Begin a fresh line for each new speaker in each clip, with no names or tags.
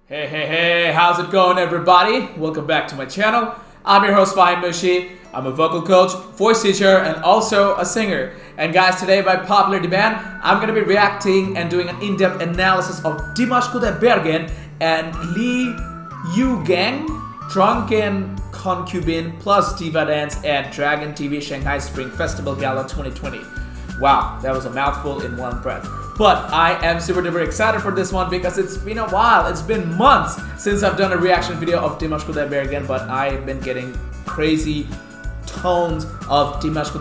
Hey, how's it going, everybody? Welcome back to my channel. I'm your host, fahimmuchi. I'm a vocal coach, voice teacher, and also a singer. And guys, today by popular demand, I'm gonna be reacting and doing an in-depth analysis of Dimash and Yugang Drunken Concubine plus Diva Dance at Dragon TV Shanghai Spring Festival Gala 2020. Wow, that was a mouthful in one breath. But I am super duper excited for this one because it's been a while. It's been months since I've done a reaction video of Dimash, but I've been getting crazy tones of Dimash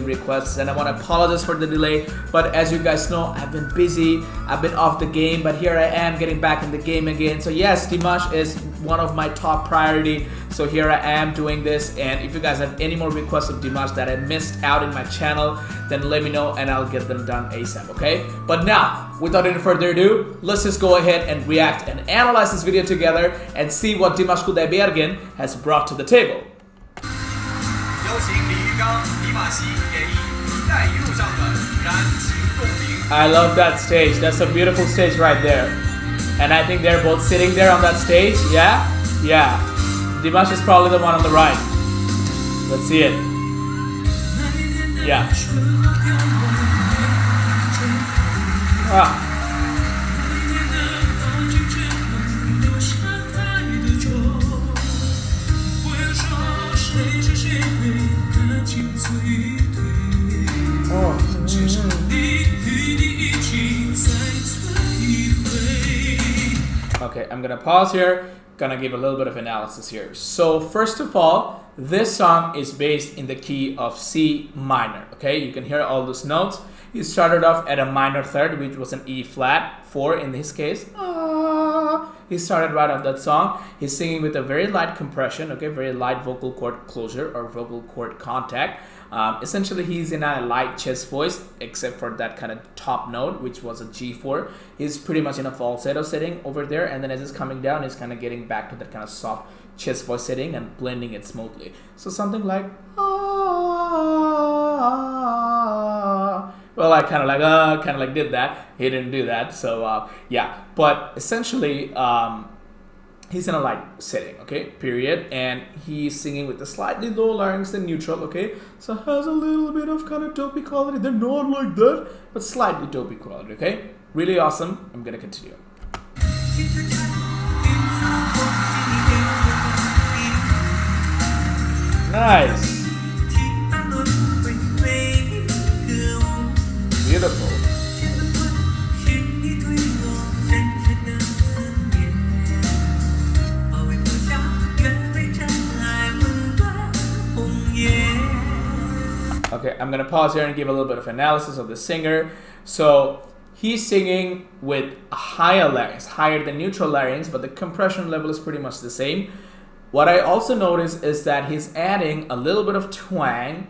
requests, and I want to apologize for the delay. But as you guys know, I've been busy, I've been off the game, but here I am getting back in the game again. So yes, Dimash is one of my top priority. So here I am doing this, and if you guys have any more requests of Dimash that I missed out in my channel, then let me know and I'll get them done ASAP, okay? But now, without any further ado, let's just go ahead and react and analyze this video together and see what Dimash has brought to the table. I love that stage. That's a beautiful stage right there. And I think they're both sitting there on that stage. Yeah? Yeah. Dimash is probably the one on the right. Let's see it. Yeah. Ah. Okay, I'm gonna pause here, gonna give a little bit of analysis here. So first of all, this song is based in the key of C minor, okay? You can hear all those notes. He started off at a minor third, which was an E flat, 4 in this case. He started right off that song. He's singing with a very light compression, okay? Very light vocal cord closure or vocal cord contact. Essentially, he's in a light chest voice, except for that kind of top note, which was a G4. He's pretty much in a falsetto setting over there, and then as it's coming down, he's kind of getting back to that kind of soft chest voice setting and blending it smoothly. So something like, well, I kind of like did that. He didn't do that, so yeah. But essentially, he's in a light setting, okay, period, and he's singing with a slightly lower larynx than neutral, okay, so has a little bit of kind of dopey quality. They're not like that, but slightly dopey quality, okay, really awesome. I'm gonna continue. Nice. Beautiful. Okay, I'm gonna pause here and give a little bit of analysis of the singer. So he's singing with a higher larynx, higher than neutral larynx, but the compression level is pretty much the same. What I also notice is that he's adding a little bit of twang,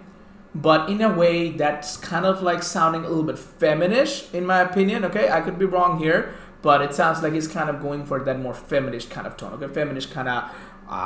but in a way that's kind of like sounding a little bit feminish, in my opinion, okay? I could be wrong here, but it sounds like he's kind of going for that more feminish kind of tone, okay? Feminish kind of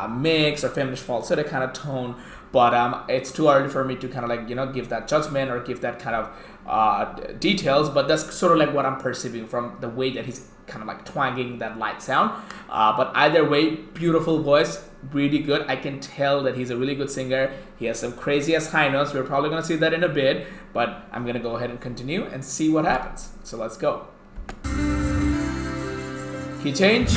mix or feminish falsetto kind of tone, but it's too early for me to kind of like, you know, give that judgment or give that kind of details, but that's sort of like what I'm perceiving from the way that he's kind of like twanging that light sound. But either way, beautiful voice, really good. I can tell that he's a really good singer. He has some crazy ass high notes. We're probably gonna see that in a bit, but I'm gonna go ahead and continue and see what happens. So let's go. Key change.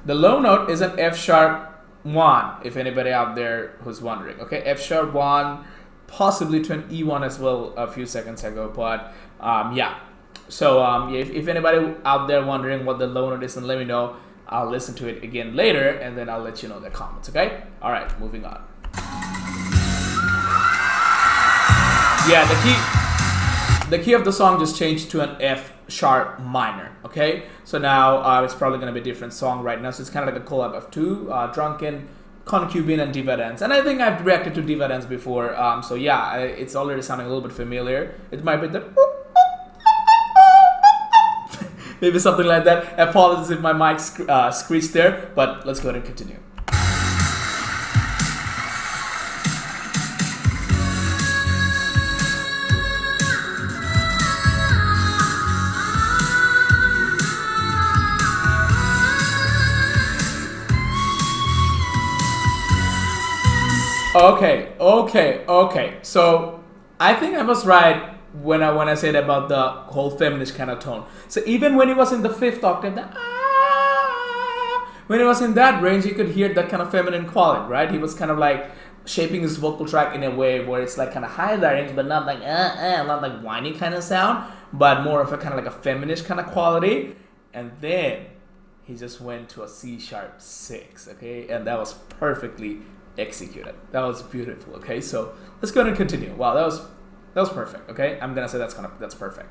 The low note is an F sharp 1, if anybody out there who's wondering, okay? F sharp 1, possibly to an E1 as well a few seconds ago, but yeah. So if anybody out there wondering what the low note is, then let me know. I'll listen to it again later, and then I'll let you know in the comments, okay? All right, moving on. Yeah, the key of the song just changed to an F sharp minor, okay? So now it's probably gonna be a different song right now. So it's kind of like a collab of two, Drunken Concubine and Diva Dance. And I think I've reacted to Diva Dance before, so yeah, it's already sounding a little bit familiar. It might be that maybe something like that. Apologies if my mic screeched there, but let's go ahead and continue. Okay. So I think I was right when I said about the whole feminist kind of tone. So even when he was in the fifth octave, when he was in that range, you could hear that kind of feminine quality, right? He was kind of like shaping his vocal track in a way where it's like kind of high larynx, but not like not like whiny kind of sound, but more of a kind of like a feminist kind of quality. And then he just went to a C#6, okay, and that was perfectly executed. That was beautiful. Okay, so let's go ahead and continue. Wow, that was perfect. Okay, I'm gonna say that's perfect.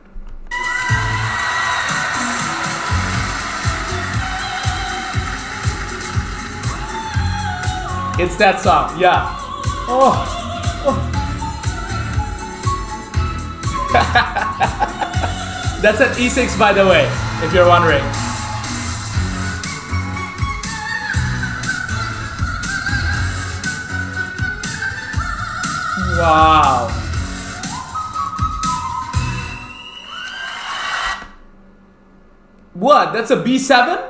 It's that song, yeah. That's an E6, by the way, if you're wondering. Wow. What? That's a B7?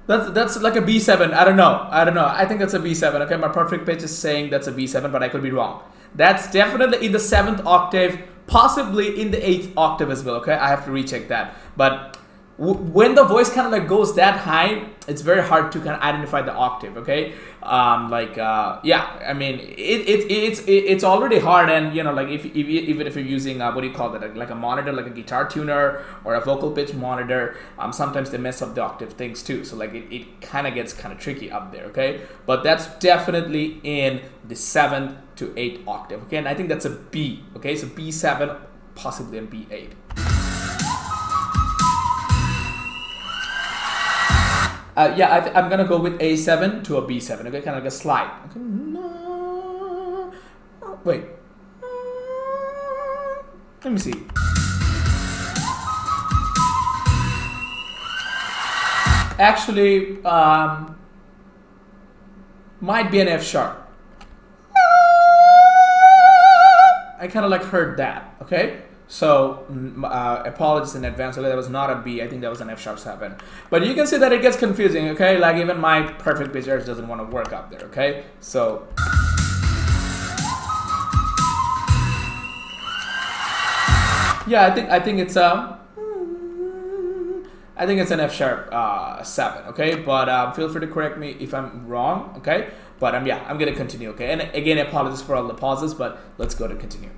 That's like a B7. I don't know. I think that's a B7. Okay, my perfect pitch is saying that's a B7, but I could be wrong. That's definitely in the 7th octave, possibly in the 8th octave as well. Okay, I have to recheck that. But when the voice kind of like goes that high, it's very hard to kind of identify the octave. Okay, yeah, I mean it's already hard, and you know, like even if you're using what do you call that, like a monitor, like a guitar tuner or a vocal pitch monitor, sometimes they mess up the octave things too. So like it kind of gets kind of tricky up there. Okay, but that's definitely in the 7th to 8th octave. Okay, and I think that's a B. Okay, so B7, possibly in B8. Yeah, I'm gonna go with A7 to a B7. Okay, kind of like a slide. Okay. Wait. Let me see. Actually, might be an F#. I kind of like heard that. Okay. So apologies in advance. Okay, that was not a B. I think that was an F#7. But you can see that it gets confusing. Okay, like even my perfect pitch doesn't want to work up there. Okay, so yeah, I think it's an F#7. Okay, but feel free to correct me if I'm wrong. Okay, but yeah, I'm gonna continue. Okay, and again, apologies for all the pauses, but let's go to continue.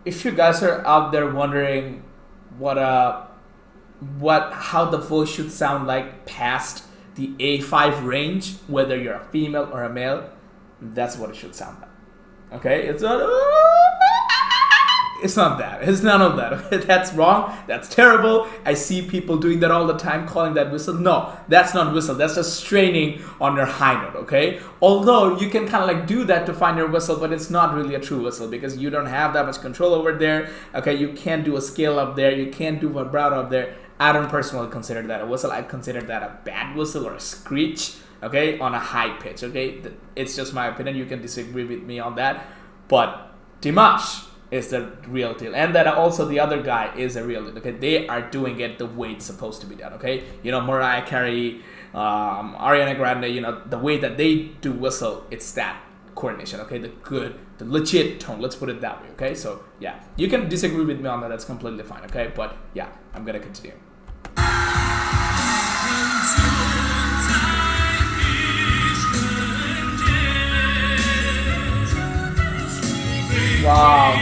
If you guys are out there wondering how the voice should sound like past the A5 range, whether you're a female or a male, that's what it should sound like. Okay, it's not that. It's none of that. Okay? That's wrong. That's terrible. I see people doing that all the time, calling that whistle. No, that's not whistle. That's just straining on your high note. Okay. Although you can kind of like do that to find your whistle, but it's not really a true whistle because you don't have that much control over there. Okay. You can't do a scale up there. You can't do vibrato up there. I don't personally consider that a whistle. I consider that a bad whistle or a screech. Okay, on a high pitch. Okay, it's just my opinion. You can disagree with me on that, but Dimash is the real deal, and that also the other guy is a real deal. Okay, they are doing it the way it's supposed to be done. Okay, you know, Mariah Carey, Ariana Grande, you know, the way that they do whistle, it's that coordination. Okay, the legit tone. Let's put it that way. Okay, so yeah, you can disagree with me on that. That's completely fine. Okay, but yeah, I'm gonna continue. Wow.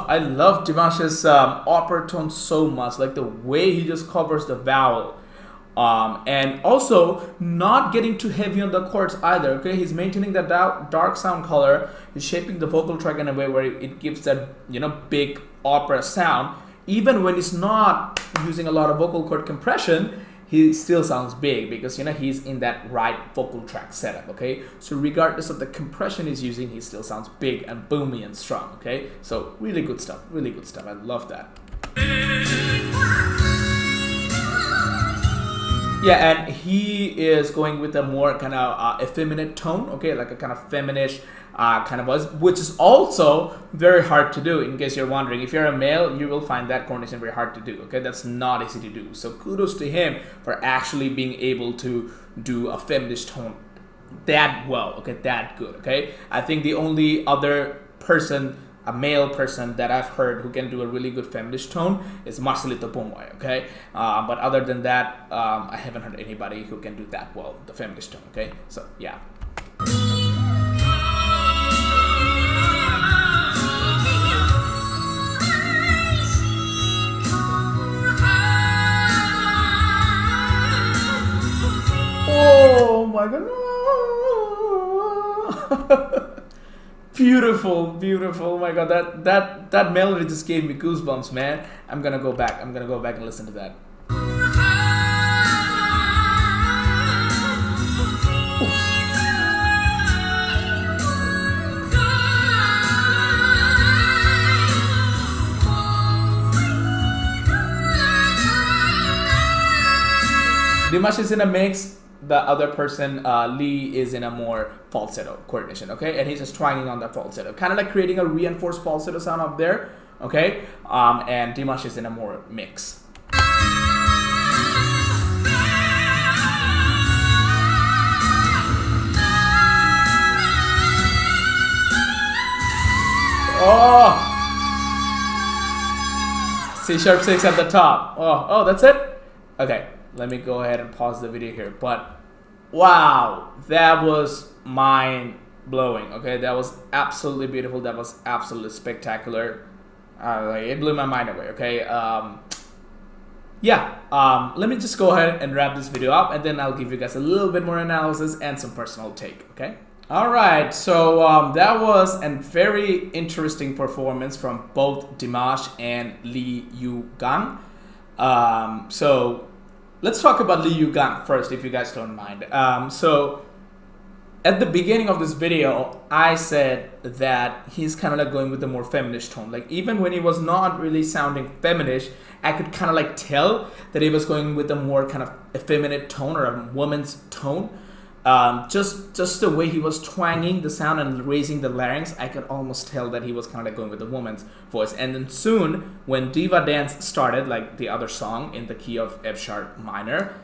I love Dimash's opera tone so much. Like the way he just covers the vowel And also not getting too heavy on the chords either. Okay, he's maintaining that dark sound color. He's shaping the vocal track in a way where it gives that, you know, big opera sound. Even when he's not using a lot of vocal cord compression, he still sounds big because, you know, he's in that right vocal track setup. Okay, so regardless of the compression he's using, he still sounds big and boomy and strong. Okay, so really good stuff. Really good stuff. I love that. Yeah, and he is going with a more kind of effeminate tone, okay, like a kind of feminish kind of voice, which is also very hard to do. In case you're wondering, if you're a male, you will find that coordination very hard to do. Okay, that's not easy to do. So kudos to him for actually being able to do a feminist tone that well. Okay, that good. Okay, I think the only other person, a male person that I've heard who can do a really good feminist tone is Marcelito Pomoy, okay? But other than that, I haven't heard anybody who can do that well, the feminist tone, okay? So, yeah. Oh my god, no! Beautiful, beautiful. Oh my god, that melody just gave me goosebumps, man. I'm gonna go back and listen to that. Dimash is in a mix. The other person, Lee, is in a more falsetto coordination, okay? And he's just twanging on that falsetto, kind of like creating a reinforced falsetto sound up there, okay? And Dimash is in a more mix. Oh! C-sharp 6 at the top. Oh, that's it? Okay. Let me go ahead and pause the video here. But wow, that was mind-blowing. Okay, that was absolutely beautiful. That was absolutely spectacular. It blew my mind away. Okay, let me just go ahead and wrap this video up, and then I'll give you guys a little bit more analysis and some personal take. Okay. All right, so that was a very interesting performance from both Dimash and Lee Yugang. So let's talk about Lee Yugang first, if you guys don't mind. So at the beginning of this video, I said that he's kind of like going with a more feminist tone. Like even when he was not really sounding feminish, I could kind of like tell that he was going with a more kind of effeminate tone or a woman's tone. Just the way he was twanging the sound and raising the larynx, I could almost tell that he was kind of like going with the woman's voice. And then soon, when Diva Dance started, like the other song in the key of F sharp minor,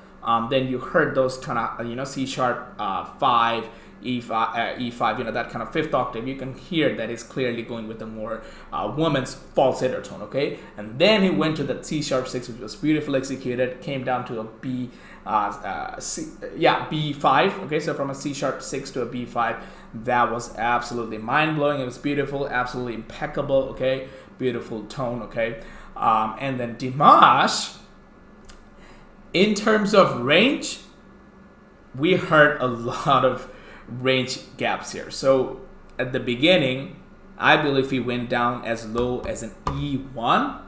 then you heard those kind of, C sharp 5, E5, E5, that kind of fifth octave. You can hear that he's clearly going with a more woman's falsetto tone, okay? And then he went to the C sharp 6, which was beautifully executed, came down to a B5, okay? So from a C sharp 6 to a B5, that was absolutely mind-blowing. It was beautiful, absolutely impeccable, okay? Beautiful tone, okay? And then Dimash, in terms of range, we heard a lot of range gaps here. So at the beginning, I believe he went down as low as an E1,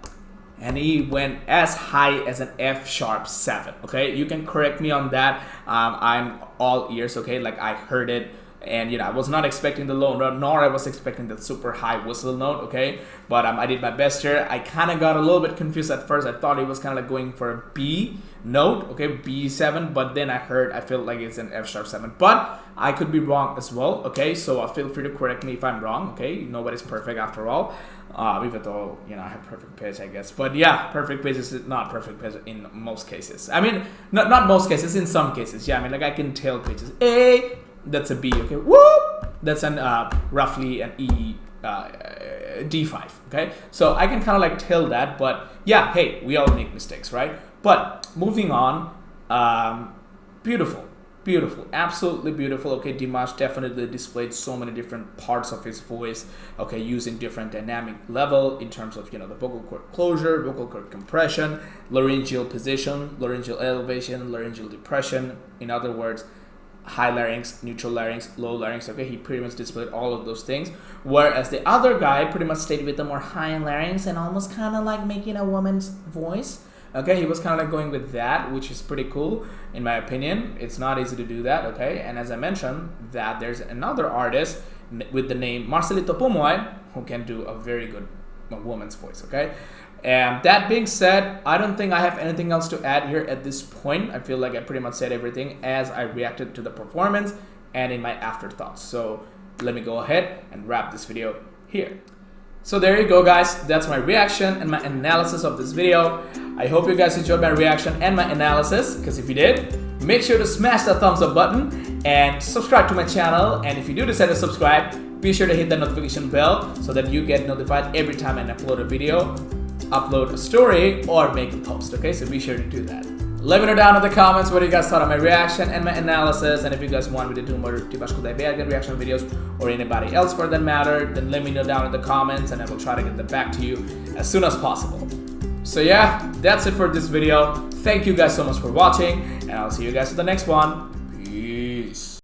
and he went as high as an F sharp 7. Okay, you can correct me on that. I'm all ears. Okay, like I heard it, and I was not expecting the low note, nor I was expecting the super high whistle note. Okay, but I did my best here. I kind of got a little bit confused at first. I thought he was kind of like going for a B note, okay, B7, but then I felt like it's an F sharp 7, but I could be wrong as well. Okay, so feel free to correct me if I'm wrong. Okay, nobody's perfect after all, even though I have perfect pitch, I guess. But yeah, perfect pitch is not perfect pitch in most cases. I mean, not most cases, in some cases. Yeah, I mean, like I can tell pitches. A, that's a B. Okay, whoop, that's an roughly an E. D5. Okay, so I can kind of like tell that, but yeah, hey, we all make mistakes, right? But moving on, beautiful, beautiful, absolutely beautiful. Okay, Dimash definitely displayed so many different parts of his voice, okay, using different dynamic level in terms of, you know, the vocal cord closure, vocal cord compression, laryngeal position, laryngeal elevation, laryngeal depression. In other words, high larynx, neutral larynx, low larynx. Okay, he pretty much displayed all of those things, whereas the other guy pretty much stayed with the more high larynx and almost kind of like making a woman's voice. Okay, he was kind of like going with that, which is pretty cool in my opinion. It's not easy to do that. Okay, and as I mentioned, that there's another artist with the name Marcelito Pomoy who can do a very good woman's voice. Okay, and that being said, I don't think I have anything else to add here at this point. I feel like I pretty much said everything as I reacted to the performance and in my afterthoughts. So let me go ahead and wrap this video here. So there you go, guys. That's my reaction and my analysis of this video. I hope you guys enjoyed my reaction and my analysis, because if you did, make sure to smash that thumbs up button and subscribe to my channel. And if you do decide to subscribe, be sure to hit the notification bell so that you get notified every time I upload a video, upload a story, or make a post. Okay, so be sure to do that. Let me know down in the comments what you guys thought of my reaction and my analysis, and if you guys want me to do more Dimash Kudaibergen reaction videos or anybody else for that matter, then let me know down in the comments and I will try to get them back to you as soon as possible. So yeah, that's it for this video. Thank you guys so much for watching, and I'll see you guys in the next one. Peace.